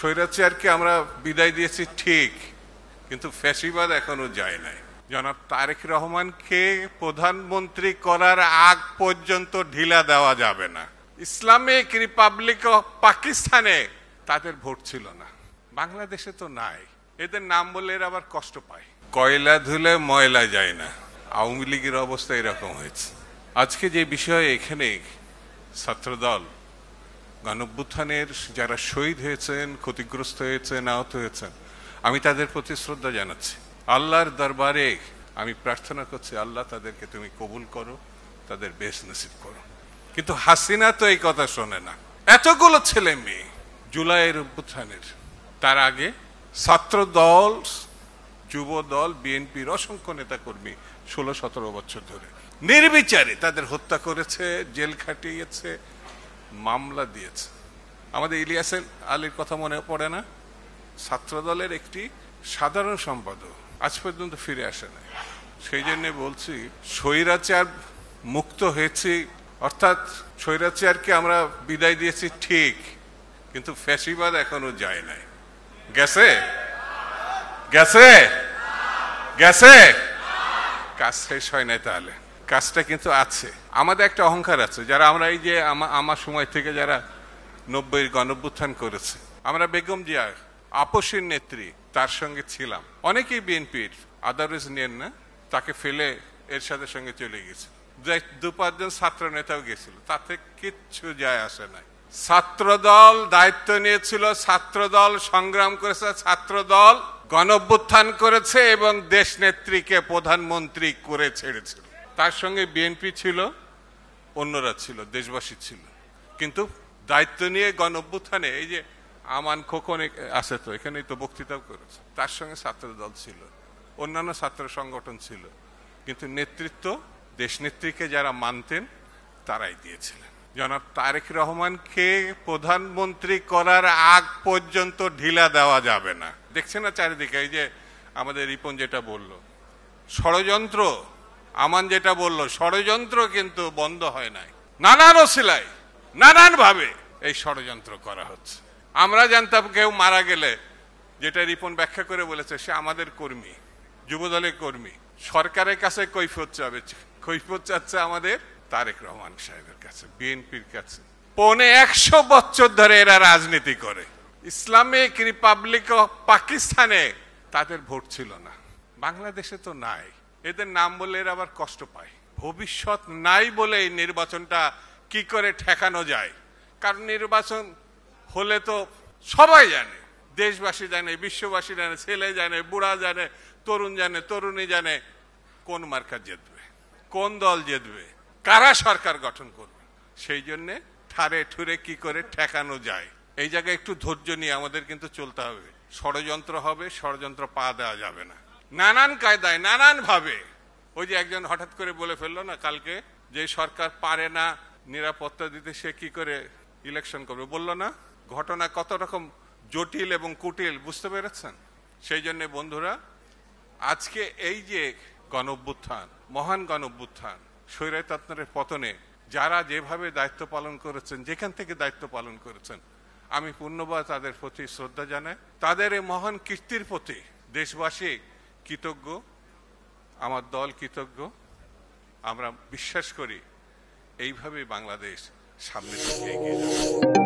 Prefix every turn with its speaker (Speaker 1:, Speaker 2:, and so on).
Speaker 1: স্বৈরাচারকে আমরা বিদায় দিয়েছি ঠিক, কিন্তু ফ্যাসিবাদ এখনো যায় নাই। জনাব তারেক রহমানকে প্রধানমন্ত্রী করার আগ পর্যন্ত ঢিলা দেওয়া যাবে না। ইসলামিক রিপাবলিক অফ পাকিস্তানে তাদের ভোট ছিল না, বাংলাদেশে তো নাই। এদের নাম বললে এরা আবার কষ্ট পায়। কয়লা ধুলে ময়লা যায় না, আওয়ামী লীগের অবস্থা এরকম হয়েছে। আজকে যে বিষয়ে এখানে ছাত্রদল গণঅভ্যুত্থানের যারা শহীদ হয়েছেন, ক্ষতিগ্রস্ত হয়েছেন, আহত হয়েছেন, আমি তাদের প্রতি শ্রদ্ধা জানাচ্ছি। আল্লাহর দরবারে আমি প্রার্থনা করছি, আল্লাহ তাদেরকে তুমি কবুল করো, তাদের বেশ নসিব করো। কিন্তু হাসিনা তো এই কথা শোনে না। এতগুলো ছেলে মেয়ে জুলাইয়ের অভ্যুত্থানের, তার আগে ছাত্র দল, যুব দল, বিএনপির অসংখ্য নেতাকর্মী 16-17 বছর ধরে নির্বিচারে তাদের হত্যা করেছে, জেল খাটিয়েছে, মামলা দিয়েছে। আমাদের ইলিয়াস আলীর কথা মনে পড়ে না? ছাত্রদলের একটি সাধারণ সম্পাদক আজ পর্যন্ত ফিরে আসে না। সেই জন্য বলছি, স্বৈরাচার মুক্ত হয়েছি, অর্থাৎ স্বৈরাচারকে আমরা বিদায় দিয়েছি ঠিক, কিন্তু ফ্যাসিবাদ এখনো যায় নাই। গেছে গেছে গেছে কাজ শেষ হয় নাই। তাহলে কাজটা কিন্তু আছে। আমাদের একটা অহংকার আছে, যারা আমরা এই যে আমার সময় থেকে যারা 90-এর গণঅভ্যুত্থান করেছে, আমরা বেগম জিয়া আপসীর নেত্রী, তার সঙ্গে ছিলাম। অনেকেই বিএনপির আদারওয়াইজ নেন না, তাকে ফেলে এরশাদের সঙ্গে চলে গেছে। 2-5 জন ছাত্র নেতাও গেছিল, তাতে কিচ্ছু যায় আসে নাই। ছাত্রদল দায়িত্ব নিয়েছিল, ছাত্রদল সংগ্রাম করেছে, ছাত্রদল গণঅভ্যুত্থান করেছে এবং দেশ নেত্রীকে প্রধানমন্ত্রী করে ছেড়েছিল। তার সঙ্গে বিএনপি ছিল, অন্যরা ছিল, দেশবাসী ছিল। কিন্তু দায়িত্ব নিয়ে গণঅভ্যুত্থানে এই যে আমান খোকন আছে, তো এখানেই তো বক্তৃতাও করেছে, তার সঙ্গে ছাত্রদল ছিল, অন্যান্য ছাত্র সংগঠন ছিল, কিন্তু নেতৃত্ব দেশনেত্রীকে যারা মানতেন তারাই দিয়েছিলেন। জনাব তারেক রহমানকে প্রধানমন্ত্রী করার আগ পর্যন্ত ঢিলা দেওয়া যাবে না। দেখছেন না চারিদিকে, এই যে আমাদের রিপন যেটা বলল, ষড়যন্ত্র, আমান যেটা বলল, ষড়যন্ত্র কিন্তু বন্ধ হয় নাই। নানান ওসিলায় নানান ভাবে এই ষড়যন্ত্র করা হচ্ছে। আমরা জানতাম কেউ মারা গেলে, যেটা রিপন ব্যাখ্যা করে বলেছে, সে আমাদের কর্মী, যুবদলের কর্মী, সরকারের কাছে কৈফিয়ত চাবে, কৈফিয়ত চাচ্ছে আমাদের তারেক রহমান সাহেবের কাছে, বিএনপির কাছে। 150 বছর ধরে এরা রাজনীতি করে। ইসলামিক রিপাবলিক অফ পাকিস্তানে তাদের ভোট ছিল না, বাংলাদেশে তো নাই। এদের নাম বললে এরা আবার কষ্ট পায়। ভবিষ্যৎ নাই বলে এই নির্বাচনটা কি করে ঠেকানো যায়? কারণ নির্বাচন হলে তো সবাই জানে, দেশবাসী জানে, বিশ্ববাসী জানে, ছেলে জানে, বুড়া জানে, তরুণ জানে, তরুণী জানে কোন মার্কা জিতবে, কোন দল জিতবে, কারা সরকার গঠন করবে। সেই জন্যে ঠারে ঠুরে কি করে ঠেকানো যায়, এই জায়গায় একটু ধৈর্য নিয়ে আমাদের কিন্তু চলতে হবে। ষড়যন্ত্র হবে, ষড়যন্ত্র পা দেওয়া যাবে না, নানান কায়দায় নানান ভাবে। ওই যে একজন হঠাৎ করে বলে ফেললো না কালকে, যে সরকার পারে না নিরাপত্তা দিতে, সে কি করে ইলেকশন করবে, বললো না? ঘটনা কত রকম জটিল এবং কুটিল, বুঝতে পেরেছেন? সেই জন্য বন্ধুরা, আজকে এই যে গণঅভ্যুত্থান, মহান গণঅভ্যুত্থান, স্বৈরতন্ত্রের পতনে যারা যেভাবে দায়িত্ব পালন করেছেন, যেখান থেকে দায়িত্ব পালন করেছেন, আমি পূর্ণবার তাদের প্রতি শ্রদ্ধা জানাই। তাদের এই মহান কীর্তির প্রতি দেশবাসী কৃতজ্ঞ, আমার দল কৃতজ্ঞ। আমরা বিশ্বাস করি এইভাবেই বাংলাদেশ সামনে এগিয়ে যাবে।